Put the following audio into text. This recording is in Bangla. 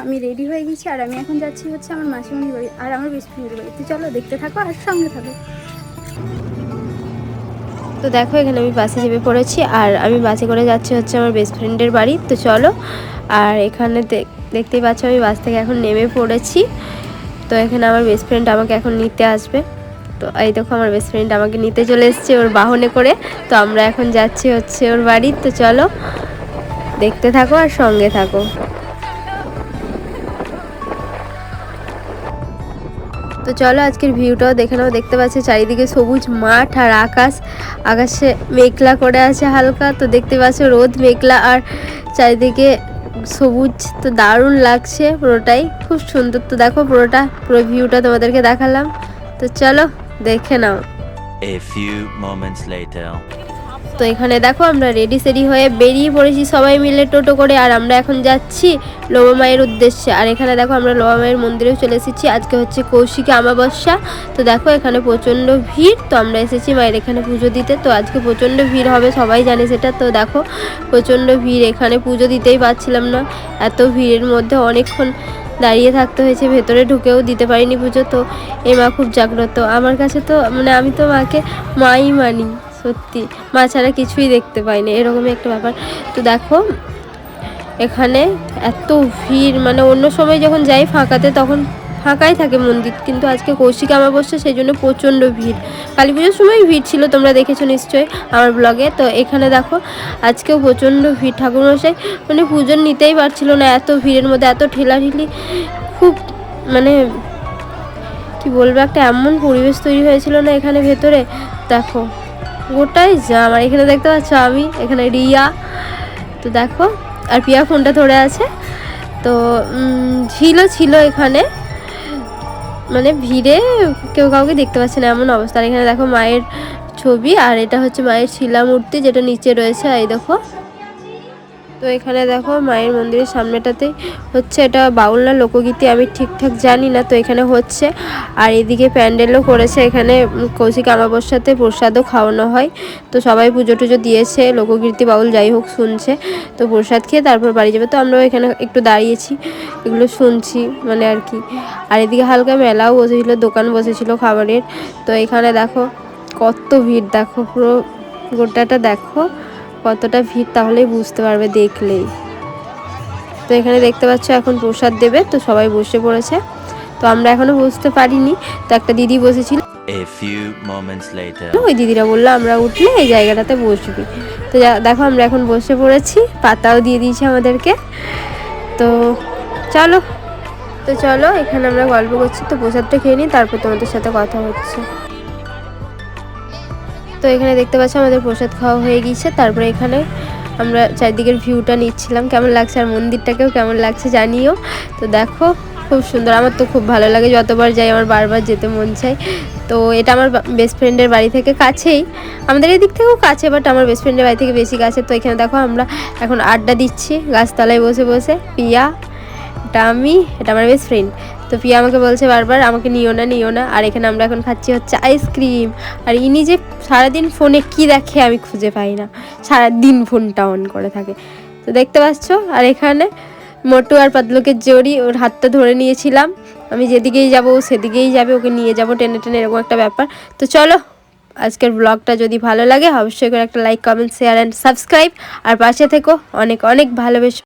আমি রেডি হয়ে গেছি আর আমি এখন যাচ্ছি হচ্ছে আমার মাসিমণির বাড়ি আর আমার বেস্ট ফ্রেন্ডের বাড়ি। তো চলো দেখতে থাকো আর সঙ্গে থাকো। তো দেখো এখানে আমি বাসে চেপে পড়েছি আর আমি বাসে করে যাচ্ছি হচ্ছে আমার বেস্ট ফ্রেন্ডের বাড়ি। তো চলো, আর এখানে দেখতেই পাচ্ছ আমি বাস থেকে এখন নেমে পড়েছি। তো এখানে আমার বেস্ট ফ্রেন্ড আমাকে এখন নিতে আসবে। তো এই দেখো আমার বেস্ট ফ্রেন্ড আমাকে নিতে চলে এসছে ওর বাহনে করে। তো আমরা এখন যাচ্ছি হচ্ছে ওর বাড়ি। তো চলো দেখতে থাকো আর সঙ্গে থাকো। তো চলো আজকের ভিউটাও দেখে নাও। দেখতে পাচ্ছি চারিদিকে সবুজ মাঠ আর আকাশে মেঘলা করে আছে হালকা। তো দেখতে পাচ্ছ রোদ মেঘলা আর চারিদিকে সবুজ। তো দারুণ লাগছে পুরোটাই, খুব সুন্দর। তো দেখো পুরো ভিউটা তোমাদেরকে দেখালাম। তো চলো দেখে নাও। A few moments later. তো এখানে দেখো আমরা রেডি সেডি হয়ে বেরিয়ে পড়েছি সবাই মিলে টোটো করে, আর আমরা এখন যাচ্ছি লোমা মায়ের উদ্দেশ্যে। আর এখানে দেখো আমরা লোমা মায়ের মন্দিরেও চলে এসেছি। আজকে হচ্ছে কৌশিকী অমাবস্যা। তো দেখো এখানে প্রচণ্ড ভিড়। তো আমরা এসেছি মায়ের এখানে পুজো দিতে। তো আজকে প্রচণ্ড ভিড় হবে, সবাই জানে সেটা। তো দেখো প্রচণ্ড ভিড়, এখানে পুজো দিতেই পারছিলাম না, এত ভিড়ের মধ্যে অনেকক্ষণ দাঁড়িয়ে থাকতে হয়েছে, ভেতরে ঢুকেও দিতে পারিনি পুজো। তো এ মা খুব জাগ্রত আমার কাছে। তো মানে আমি তো মাকে মাই মানি, সত্যি মা ছাড়া কিছুই দেখতে পাই না, এরকমই একটা ব্যাপার। তো দেখো এখানে এত ভিড়, মানে অন্য সময় যখন যাই ফাঁকাতে তখন ফাঁকাই থাকে মন্দির, কিন্তু আজকে কৌশিকী অমাবস্যা সেই জন্য প্রচণ্ড ভিড়। কালী পুজোর সময় ভিড় ছিল, তোমরা দেখেছো নিশ্চয়ই আমার ব্লগে। তো এখানে দেখো আজকেও প্রচণ্ড ভিড়, ঠাকুরমশাই মানে পুজো নিতেই পারছিল না, এত ভিড়ের মধ্যে এত ঠেলাঠেলি, খুব মানে কি বলবো, একটা এমন পরিবেশ তৈরি হয়েছিল না এখানে ভেতরে। দেখো গোটাই জাম। আর এখানে দেখতে পাচ্ছ আমি, এখানে রিয়া। তো দেখো আর পিয়া ফোনটা ধরে আছে। তো ছিল এখানে, মানে ভিড়ে কেউ কাউকে দেখতে পাচ্ছে না এমন অবস্থা। আর এখানে দেখো মায়ের ছবি, আর এটা হচ্ছে মায়ের শিলা মূর্তি যেটা নিচে রয়েছে, এই দেখো। তো এখানে দেখো মায়ের মন্দিরের সামনেটাতে হচ্ছে, এটা বাউল না লোকগীতি আমি ঠিকঠাক জানি না। তো এখানে হচ্ছে, আর এদিকে প্যান্ডেলও করেছে। এখানে কৌশিকী অমাবস্যাতে প্রসাদও খাওয়ানো হয়। তো সবাই পুজো টুজো দিয়েছে, লোকগীতি বাউল যাই হোক শুনছে। তো প্রসাদ খেয়ে তারপর বাড়ি যাবে। তো আমরাও এখানে একটু দাঁড়িয়েছি, এগুলো শুনছি মানে আর কি। আর এদিকে হালকা মেলাও বসেছিল, দোকান বসেছিল খাবারের। তো এখানে দেখো কত ভিড়, দেখো পুরো গোটাটা দেখো কতটা ভিড়, তাহলেই বুঝতে পারবে দেখলেই। তো এখানে দেখতে পাচ্ছ এখন প্রসাদ দেবে, তো সবাই বসে পড়েছে। তো আমরা এখনো বুঝতে পারিনি। তো একটা দিদি বসেছিল, A few moments later. ওই দিদিরা বললো আমরা উঠলে এই জায়গাটাতে বসবি। তো দেখো আমরা এখন বসে পড়েছি, পাতাও দিয়ে দিয়েছে আমাদেরকে। তো চলো এখানে আমরা গল্প করছি। তো প্রসাদটা খেয়ে নিই, তারপর তোমাদের সাথে কথা হচ্ছে। তো এখানে দেখতে পাচ্ছ আমাদের প্রসাদ খাওয়া হয়ে গিয়েছে। তারপরে এখানে আমরা চারিদিকের ভিউটা নিচ্ছিলাম, কেমন লাগছে আর মন্দিরটাকেও কেমন লাগছে জানিও। তো দেখো খুব সুন্দর, আমার তো খুব ভালো লাগে, যতবার যাই আমার বারবার যেতে মন চায়। তো এটা আমার বেস্ট ফ্রেন্ডের বাড়ি থেকে কাছেই, আমাদের এদিক থেকেও কাছে, বাট আমার বেস্ট ফ্রেন্ডের বাড়ি থেকে বেশি কাছে। তো এখানে দেখো আমরা এখন আড্ডা দিচ্ছি গাছতলায় বসে বসে, পিয়া, এটা আমি, এটা আমার বেস্ট ফ্রেন্ড। তো পিয়া আমাকে বলছে বারবার আমাকে নিও না। আর এখানে আমরা এখন খাচ্ছি হচ্ছে আইসক্রিম। আর ইনি যে সারাদিন ফোনে কি দেখে আমি খুঁজে পাই না, সারাদিন ফোনটা অন করে থাকে। তো দেখতে পাচ্ছ, আর এখানে মোটু আর পাতলুকের জড়ি, ওর হাতটা ধরে নিয়েছিলাম, আমি যেদিকেই যাব ও সেদিকেই যাবে, ওকে নিয়ে যাব টেনে টেনে, এরকম একটা ব্যাপার। তো চলো আজকের ব্লগটা যদি ভালো লাগে অবশ্যই করে একটা like, comment, share and subscribe, আর পাশে থেকো, অনেক অনেক ভালোবেসো।